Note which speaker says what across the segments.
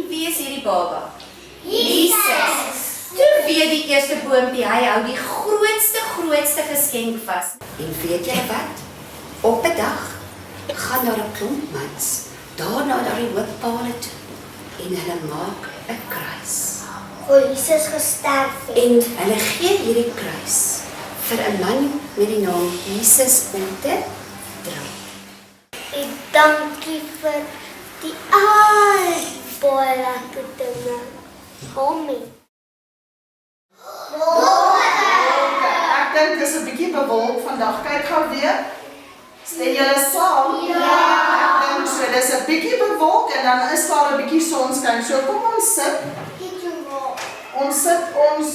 Speaker 1: wie is hierdie baba? Jesus. Toe weet die eerste boompie, hy hou die grootste geskenk vas.
Speaker 2: En weet jy wat? Op 'n dag gaan daar 'n klomp mans daarna na die hooppale toe en hulle maak 'n kruis.
Speaker 3: Voor Jesus gesterf het.
Speaker 2: En hulle gee hierdie kruis vir 'n man met die naam Jesus om te dra.
Speaker 3: En dankie vir die baie lekker dinge. Homie.
Speaker 4: Ek dink dis 'n bietjie bewolk vandag. Kyk gou weer. Stem julle saam? Ja. Ek dink so, dis 'n bietjie bewolk en dan is daar 'n bietjie sonskyn. So kom ons sit. Ons sit ons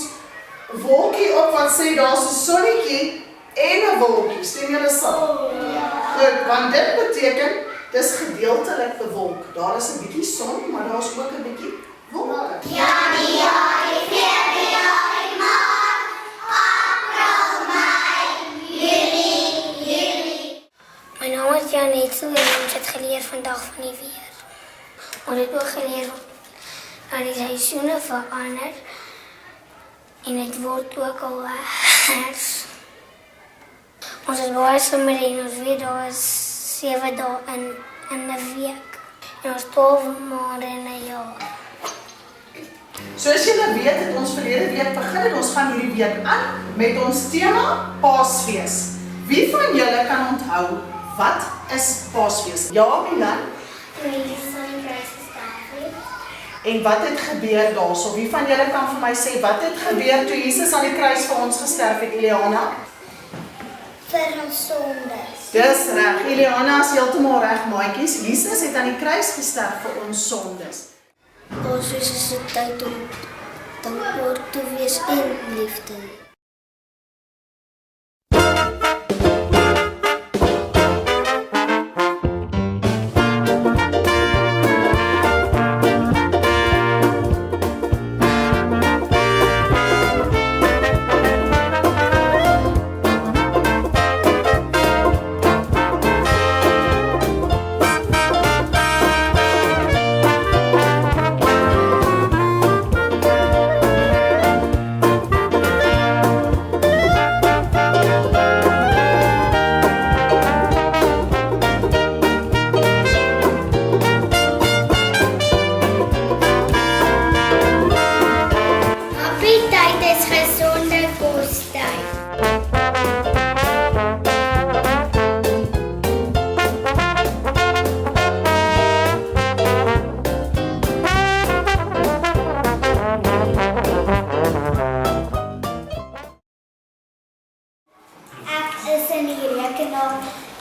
Speaker 4: wolkie op wat sê daar's 'n sonnetjie en 'n wolkie. Stem julle saam? Ja. Goed, want dit beteken dis gedeeltelik bewolk. Daar is 'n bietjie son, maar daar's ook 'n bietjie wolke.
Speaker 3: Januarie, Februarie, Maart, April, Mei, Julie. My naam is Janette en ons het geleer vandag van die weer. Ons het ook geleer dat die seisoene verander en dit word ook al herfst. Ons is baie sommer en ons weet daar is 7 dae in 'n week. En ons 12 maande in 'n jaar.
Speaker 4: Soos julle weet, het ons verlede week begin en ons gaan hierdie week aan met ons tema Paasfees. Wie van julle kan onthou wat is Paasfees? Ja, Milan? En wat het gebeur daarso? Wie van julle kan vir my sê wat het gebeur toe Jesus aan die kruis vir ons gesterf het, Eliana?
Speaker 3: Vir ons sondes.
Speaker 4: Dis reg. Eliana is heeltemal reg, maatjies. Jesus het aan die kruis gesterf vir ons sondes.
Speaker 3: Paasfees is 'n tyd om dankbaar te wees en lief te hê.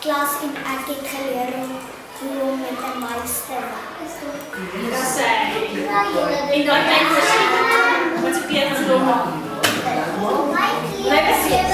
Speaker 3: Klas en ek het geleer hoe om met 'n muis te werk.
Speaker 1: En dan tyd vir wat se Peter se dom maak. Lekker sien.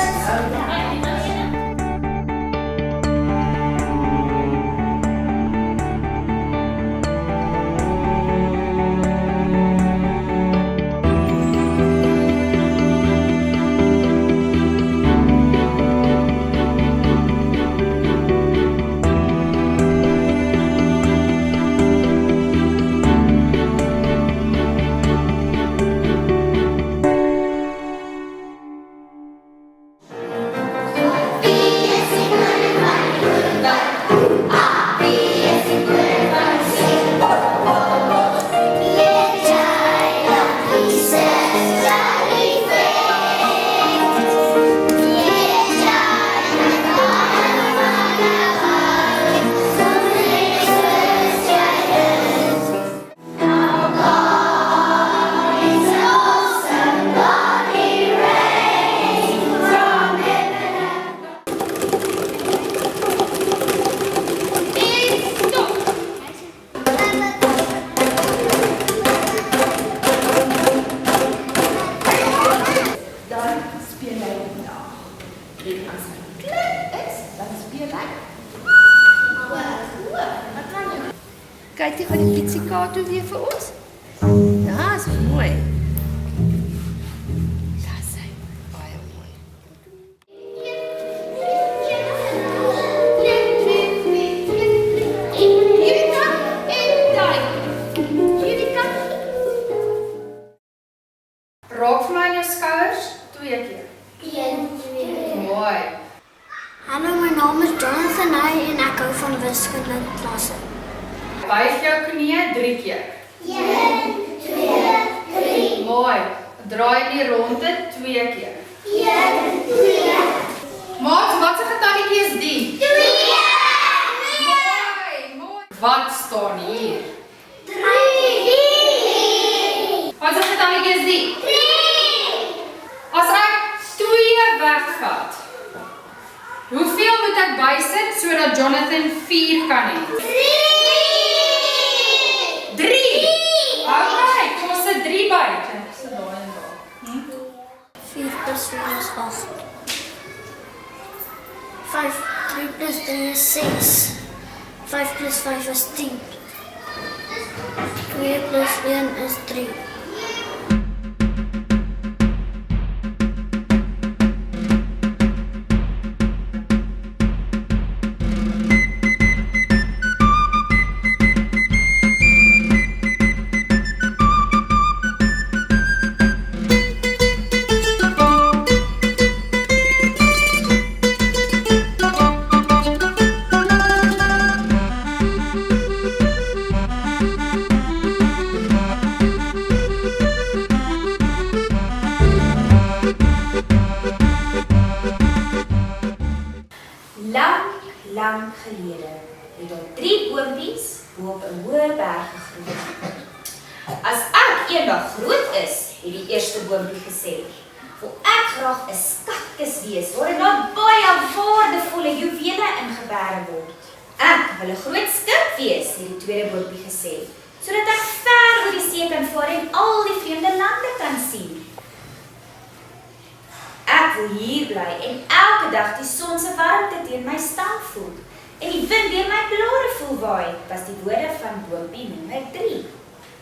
Speaker 1: Kyk jy gaan die fietsikaart weer vir ons? Ja, is mooi. Dis hy. Baie mooi.
Speaker 3: Hier kan en daai. Hier kan
Speaker 5: keer. 1, 2, 3. Mooi. Draai in die ronde 2 keer.
Speaker 1: 1, 2.
Speaker 5: Maat, wat 'n getalletjie is die?
Speaker 1: 2.
Speaker 5: Mooi. Wat staan hier?
Speaker 1: 3.
Speaker 5: Wat 'n getalletjie is die?
Speaker 1: 3.
Speaker 5: As ek 2 wegvat, hoeveel moet ek bysit sodat Jonathan 4 kan hê? 3. Alright, kom ons sit 3 by. Ek sit daar en daar.
Speaker 3: 4 plus 4 is 8. 3 plus 3 is 6. 5 plus 5 is 10. 2 plus 1 is 3.
Speaker 6: Lang gelede het daar 3 boompies bo op 'n hoë berg gegroei. As ek eendag groot is, het die eerste boompie gesê, wil ek graag 'n skatkis wees waarin daar baie waardevolle juwele ingeberg word. Ek wil 'n groot skip wees, het die tweede boompie gesê, sodat ek ver oor die see kan vaar en al die vreemde lande kan sien. Ek wil hier bly en elke dag die son se warmte teen my stamp voel en die wind deur my blare voel waai, was die woorde van boompie nommer 3.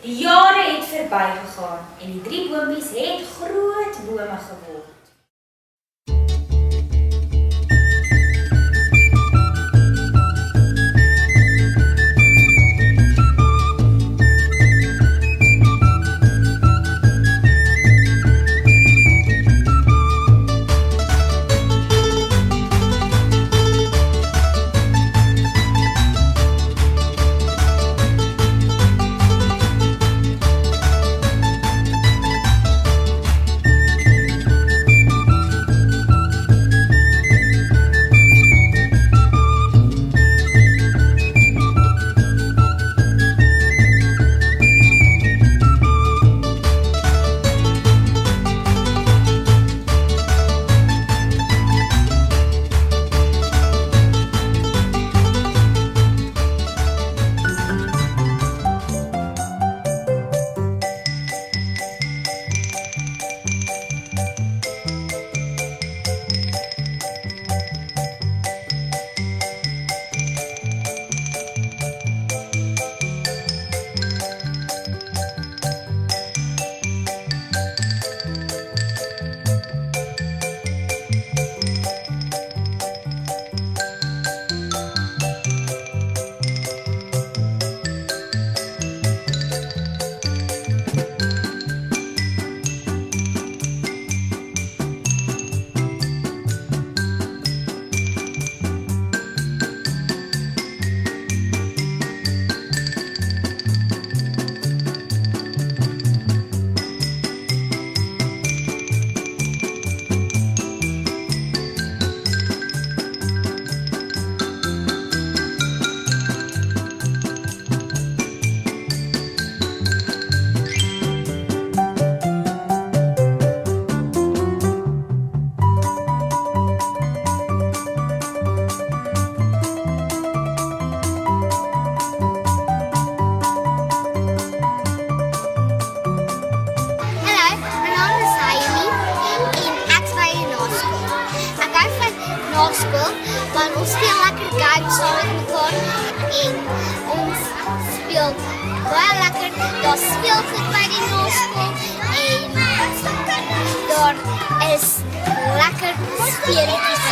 Speaker 6: Die jare het verbygegaan en die 3 boompies het groot bome geword.
Speaker 3: Naskool, want ons speel lekker games saam met mekaar en ons speel baie lekker. Daar speelgoed by die naskool en daar is lekker speletjies.